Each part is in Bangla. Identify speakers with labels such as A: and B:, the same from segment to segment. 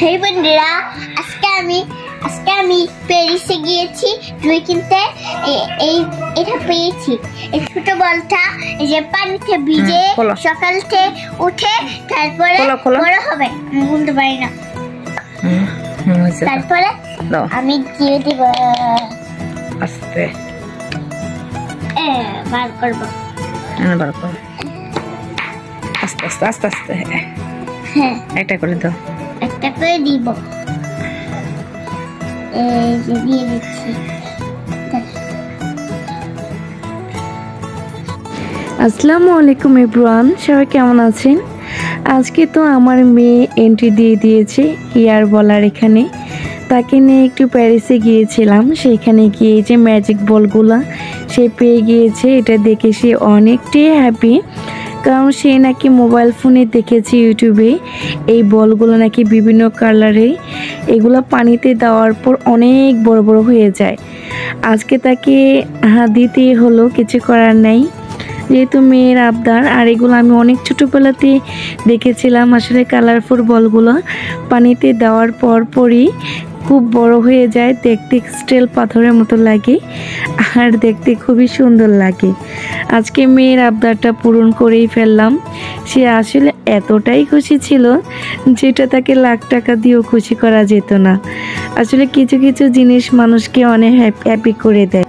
A: হেই বন্ধুরা, আজকে আমি প্যারিসে গিয়েছি জুই কিনতে। এটা পেয়েছি, এই ছোট বলটা এই যে পানিতে ভিজে সকালতে উঠে তারপরে বড় হবে। আমি বলতে পারি না। তারপরে আমি দিয়ে দিব,
B: আস্তে
A: বার করবো,
B: আস্তে আস্তে আস্তে আস্তে।
A: হ্যাঁ,
B: একটা করে দাও,
A: একটা করে দিব। এই যে দিয়ে দিচ্ছি।
C: আসসালামু আলাইকুম এভরিওয়ান, সবাই কেমন আছেন? আজকে তো আমার মেয়ে এন্ট্রি দিয়ে দিয়েছে ইয়ার বলার এখানে। তাকে নিয়ে একটু প্যারিসে গিয়েছিলাম। সেখানে গিয়ে যে ম্যাজিক বলগুলো সে পেয়ে গিয়েছে, এটা দেখে সে অনেকটাই হ্যাপি। কারণ সে নাকি মোবাইল ফোনে দেখেছে ইউটিউবে এই বলগুলো নাকি বিভিন্ন কালারে, এগুলো পানিতে দেওয়ার পর অনেক বড় বড় হয়ে যায়। আজকে তাকে দিতে হলো, কিছু করার নাই, যেহেতু মেয়ের আবদার। আর এগুলো আমি অনেক ছোটোবেলাতে দেখেছিলাম। আসলে কালারফুল বলগুলো পানিতে দেওয়ার পরই খুব বড় হয়ে যায়, দেখতে স্টিল পাথরের মতো লাগে আর দেখতে খুবই সুন্দর লাগে। আজকে মেয়ের আবদারটা পূরণ করেই ফেললাম। সে আসলে এতটাই খুশি ছিল যেটা তাকে লাখ টাকা দিয়েও খুশি করা যেত না। আসলে কিছু কিছু জিনিস মানুষকে অনেক হ্যাপি করে দেয়।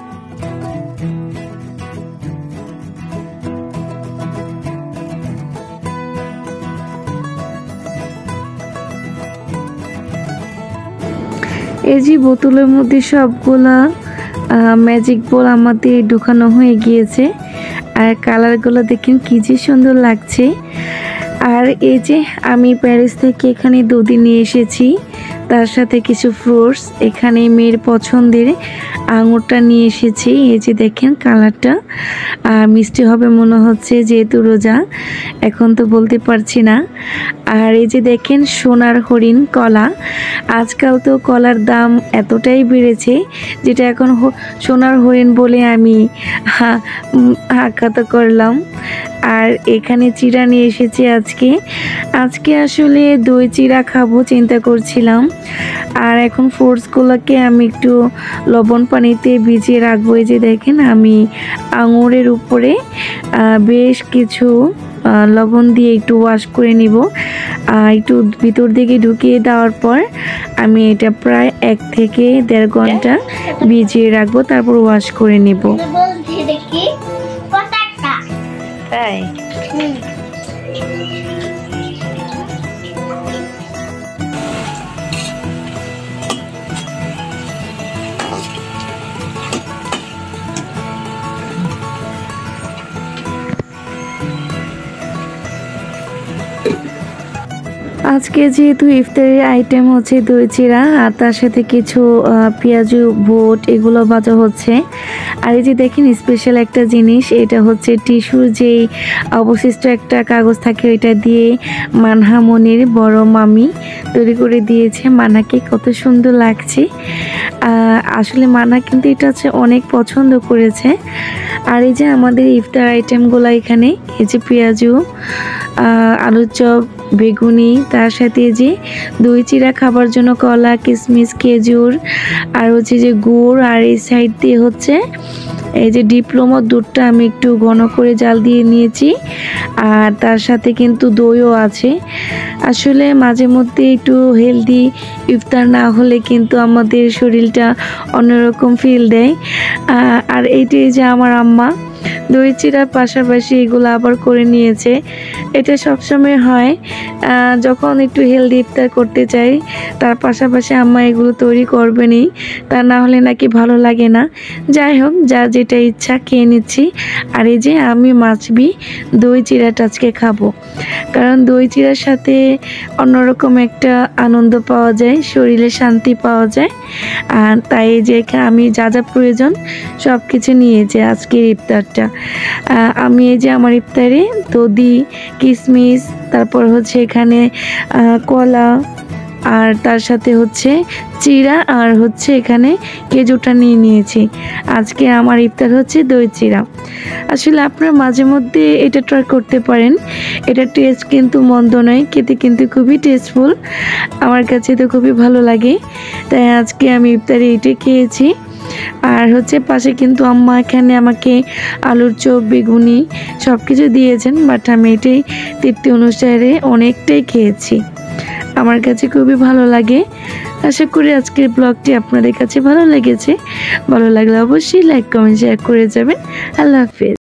C: এই যে বোতলের মধ্যে সবগুলা ম্যাজিক বল আমাদের ঢোকানো হয়ে গিয়েছে। আর কালারগুলো দেখেন কি যে সুন্দর লাগছে। আর এই যে আমি প্যারিস থেকে এখানে দুধ নিয়ে এসেছি, তার সাথে কিছু ফ্রুটস। এখানে মেয়ের পছন্দের আঙুরটা নিয়ে এসেছি। এই যে দেখেন কালারটা মিষ্টি হবে মনে হচ্ছে, যেহেতু রোজা এখন তো বলতে পারছি না। আর এই যে দেখেন সোনার হরিণ কলা। আজকাল তো কলার দাম এতটাই বেড়েছে যেটা এখন সোনার হরিণ বলে আমি হাকাতো করলাম। আর এখানে চিড়া নিয়ে এসেছি আজকে আসলে দই চিড়া খাবো চিন্তা করছিলাম। আর এখন ফ্রুটসগুলোকে আমি একটু লবণ পানিতে ভিজিয়ে রাখবো। এই যে দেখেন আমি আঙুরের উপরে বেশ কিছু লবণ দিয়ে একটু ওয়াশ করে নিব। একটু ভিতর দিকে ঢুকিয়ে দেওয়ার পর আমি এটা প্রায় 1 থেকে 1.5 ঘন্টা ভিজিয়ে রাখবো, তারপর ওয়াশ করে নিব।
B: তাই
C: আজকে যেহেতু ইফতারের আইটেম হচ্ছে দই চিড়া, আর তার সাথে কিছু পেঁয়াজু বুট এগুলো ভাজা হচ্ছে। আর এই যে দেখেন স্পেশাল একটা জিনিস, এটা হচ্ছে টিস্যুর যেই অবশিষ্ট একটা কাগজ থাকে, এটা দিয়ে মানহামনির বড় মামি তৈরি করে দিয়েছে। মানাকে কত সুন্দর লাগছে। আসলে মানা কিন্তু এটা হচ্ছে অনেক পছন্দ করেছে। আর এই যে আমাদের ইফতার আইটেমগুলো এখানে, এই যে পেঁয়াজু, আলুর চপ, বেগুনি, তার সাথে যে দই চিড়া খাবার জন্য কলা, কিশমিশ, খেজুর, আর হচ্ছে যে গুড়। আর এই সাইড দিয়ে হচ্ছে এই যে ডিপ্লোমা দুধটা আমি একটু ঘন করে জাল দিয়ে নিয়েছি। আর তার সাথে কিন্তু দইও আছে। আসলে মাঝে মধ্যে একটু হেলদি ইফতার না হলে কিন্তু আমাদের শরীরটা অন্যরকম ফিল দেয়। আর এইটাই যে আমার আম্মা দই চিড়ার পাশাপাশি এগুলো আবার করে নিয়েছে। এটা সবসময় হয় যখন একটু হেলদি ইফতার করতে চাই, তার পাশাপাশি আম্মা এগুলো তৈরি করবেনই, তা না হলে নাকি ভালো লাগে না। যাই হোক, যা যেটা ইচ্ছা খেয়ে নিচ্ছি। আর এই যে আমি মাছবি দই চিড়াটা আজকে খাবো, কারণ দই চিড়ার সাথে অন্যরকম একটা আনন্দ পাওয়া যায়, শরীরে শান্তি পাওয়া যায়। আর তাই যে আমি যা যা প্রয়োজন সব কিছু নিয়েছি আজকের ইফতারটা। আমি এই যে আমার ইফতারে দধি, কিশমিশ, তারপর হচ্ছে এখানে কলা, আর তার সাথে হচ্ছে চিড়া আর হচ্ছে এখানে খেজুরটা নিয়ে নিয়েছি। আজকে আমার ইফতার হচ্ছে দই চিড়া। আসলে আপনারা মাঝে মধ্যে এটা ট্রাই করতে পারেন, এটা টেস্ট কিন্তু মন্দ নয়, খেতে কিন্তু খুবই টেস্টফুল, আমার কাছে তো খুবই ভালো লাগে। তাই আজকে আমি ইফতারে এটাই খেয়েছি। আর হচ্ছে পাশে কিন্তু আম্মা এখানে আমাকে আলুর চপ, বেগুনি সব কিছু দিয়েছেন, বাট আমি এটাই তৃপ্তি অনুসারে অনেকটাই খেয়েছি। আমার কাছে খুবই ভালো লাগে। আশা করি আজকের ব্লগটি আপনাদের কাছে ভালো লেগেছে। ভালো লাগলে অবশ্যই লাইক, কমেন্ট, শেয়ার করে যাবেন। আল্লাহ হাফেজ।